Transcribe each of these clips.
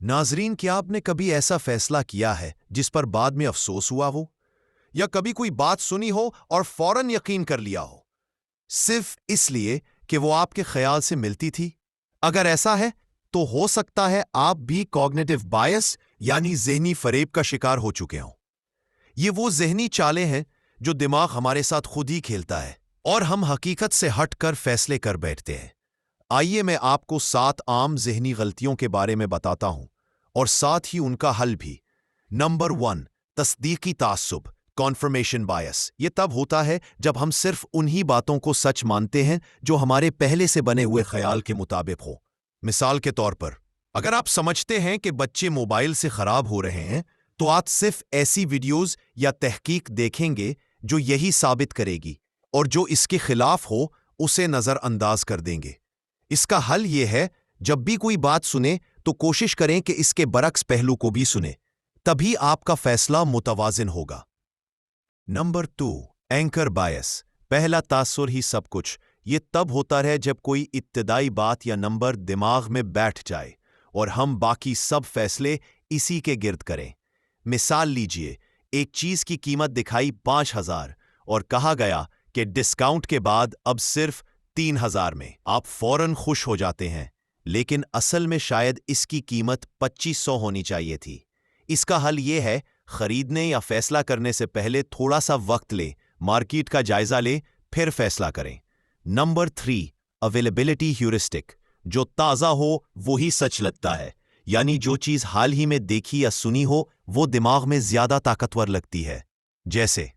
नाजरीन, क्या आपने कभी ऐसा फैसला किया है जिस पर बाद में अफसोस हुआ हो, या कभी कोई बात सुनी हो और फौरन यकीन कर लिया हो, सिर्फ इसलिए कि वो आपके ख्याल से मिलती थी? अगर ऐसा है तो हो सकता है आप भी कॉग्निटिव बायस यानी ज़हनी फरेब का शिकार हो चुके हों। ये वो ज़हनी चालें हैं जो दिमाग हमारे साथ खुद ही खेलता है और हम हकीकत से हटकर फैसले कर बैठते हैं। आइए मैं आपको 7 आम ज़हनी गलतियों के बारे में बताता हूं और साथ ही उनका हल भी। नंबर 1, तस्दीकी तासुब, कॉन्फर्मेशन बायस। ये तब होता है जब हम सिर्फ उन्हीं बातों को सच मानते हैं जो हमारे पहले से बने हुए ख्याल के मुताबिक हो। मिसाल के तौर पर, अगर आप समझते हैं कि बच्चे मोबाइल से खराब हो रहे हैं, तो आप सिर्फ ऐसी वीडियोस या तहकीक देखेंगे जो यही साबित करेगी, और जो इसके खिलाफ हो उसे नजरअंदाज कर देंगे। इसका हल यह है, जब भी कोई बात सुने तो कोशिश करें कि इसके बरक्स पहलू को भी सुने, तभी आपका फैसला मुतवाजिन होगा। नंबर 2, एंकर बायस, पहला तासुर ही सब कुछ। ये तब होता है जब कोई इब्तिदाई बात या नंबर दिमाग में बैठ जाए और हम बाकी सब फैसले इसी के गिर्द करें। मिसाल लीजिए, एक चीज की कीमत दिखाई 5,000 और कहा गया कि डिस्काउंट के बाद अब सिर्फ 3,000 में। आप फौरन खुश हो जाते हैं, लेकिन असल में शायद इसकी कीमत 2,500 होनी चाहिए थी। इसका हल ये है, खरीदने या फैसला करने से पहले थोड़ा सा वक्त ले, मार्केट का जायजा ले, फिर फैसला करें। नंबर 3, अवेलेबिलिटी ह्यूरिस्टिक, जो ताज़ा हो वही सच लगता है, यानी जो चीज़ हाल ही में देखी या सुनी हो वो दिमाग में ज्यादा ताकतवर लगती है। जैसे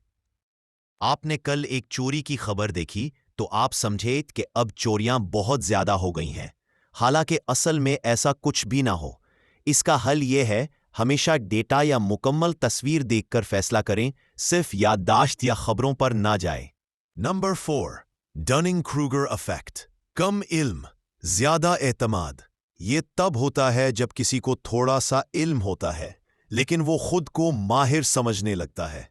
आपने कल एक चोरी की खबर देखी तो आप समझे कि अब चोरियां बहुत ज्यादा हो गई हैं, हालांकि असल में ऐसा कुछ भी ना हो। इसका हल यह है, हमेशा डेटा या मुकम्मल तस्वीर देखकर फैसला करें, सिर्फ याददाश्त या खबरों पर ना जाए। नंबर 4, डनिंग क्रूगर इफेक्ट, कम इल्म ज्यादा एतमाद। ये तब होता है जब किसी को थोड़ा सा इल्म होता है लेकिन वो खुद को माहिर समझने लगता है।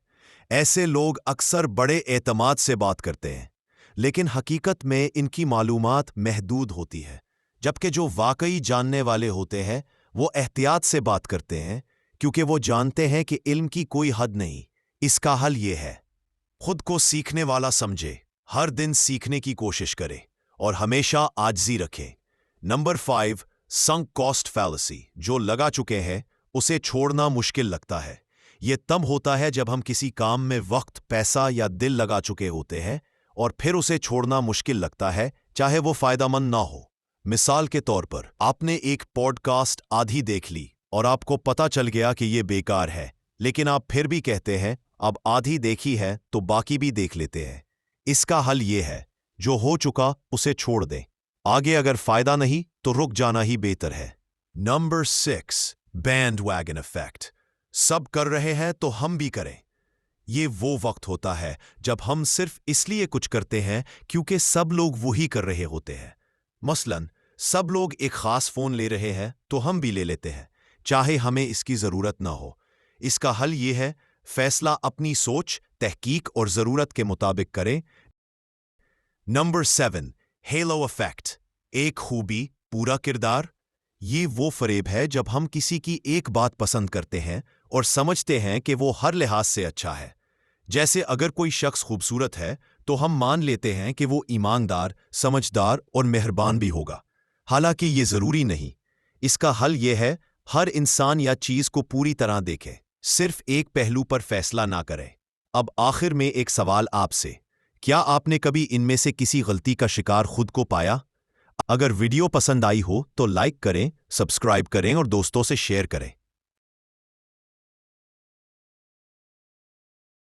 ऐसे लोग अक्सर बड़े एतमाद से बात करते हैं, लेकिन हकीकत में इनकी मालूमात महदूद होती है, जबकि जो वाकई जानने वाले होते हैं वो एहतियात से बात करते हैं, क्योंकि वो जानते हैं कि इल्म की कोई हद नहीं। इसका हल ये है, खुद को सीखने वाला समझे, हर दिन सीखने की कोशिश करे और हमेशा आजिज़ी रखें। नंबर 5, संक कॉस्ट फैलेसी, जो लगा चुके हैं उसे छोड़ना मुश्किल लगता है। यह तब होता है जब हम किसी काम में वक्त, पैसा या दिल लगा चुके होते हैं और फिर उसे छोड़ना मुश्किल लगता है, चाहे वो फायदेमंद ना हो। मिसाल के तौर पर, आपने एक पॉडकास्ट आधी देख ली और आपको पता चल गया कि यह बेकार है, लेकिन आप फिर भी कहते हैं अब आधी देखी है तो बाकी भी देख लेते हैं। इसका हल यह है, जो हो चुका उसे छोड़ दें, आगे अगर फायदा नहीं तो रुक जाना ही बेहतर है। नंबर 6, बैंडवैगन इफेक्ट, सब कर रहे हैं तो हम भी करें। ये वो वक्त होता है जब हम सिर्फ इसलिए कुछ करते हैं क्योंकि सब लोग वही कर रहे होते हैं। मसलन, सब लोग एक खास फोन ले रहे हैं तो हम भी ले लेते हैं, चाहे हमें इसकी जरूरत ना हो। इसका हल ये है, फैसला अपनी सोच, तहकीक और जरूरत के मुताबिक करें। नंबर 7, हेलो इफेक्ट, एक खूबी पूरा किरदार। ये वो फरेब है जब हम किसी की एक बात पसंद करते हैं और समझते हैं कि वो हर लिहाज से अच्छा है। जैसे अगर कोई शख्स खूबसूरत है तो हम मान लेते हैं कि वो ईमानदार, समझदार और मेहरबान भी होगा, हालांकि ये जरूरी नहीं। इसका हल ये है, हर इंसान या चीज को पूरी तरह देखें, सिर्फ एक पहलू पर फैसला ना करें। अब आखिर में एक सवाल आपसे, क्या आपने कभी इनमें से किसी गलती का शिकार खुद को पाया? अगर वीडियो पसंद आई हो तो लाइक करें, सब्सक्राइब करें और दोस्तों से शेयर करें।